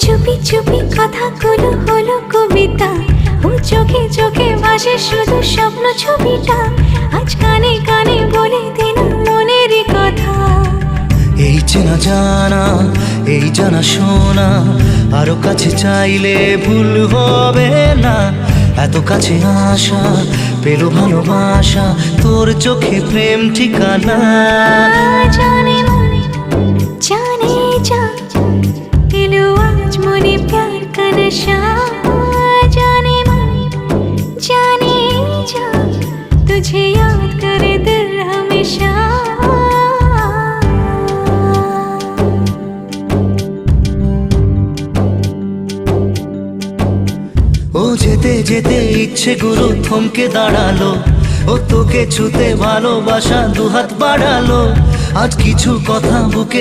চুপি চুপি কথাগুলো হলো কবিতা, ও চোখে চোখে ভাসে শুধু স্বপ্ন ছবিটা, আজ কানে কানে বলে দিলাম মনের কথা। এই চেনা জানা, এই জানা শোনা, আরো কাছে চাইলে ভুল হবে না। এত কাছে আসা পেল ভালোবাসা, তোর চোখে প্রেম ঠিকানা। জানে মনে জানে जा दिलो आज मने प्यार का नशा, जाने मन जाने जा तुझे याद करे दिल हमेशा। ও যেতে যেতে ইচ্ছে গুরু থমকে দাঁড়ালো, ও তোকে ছুতে ভালোবাসা দুহাত বাড়ালো। আজ কিছু কথা বুকের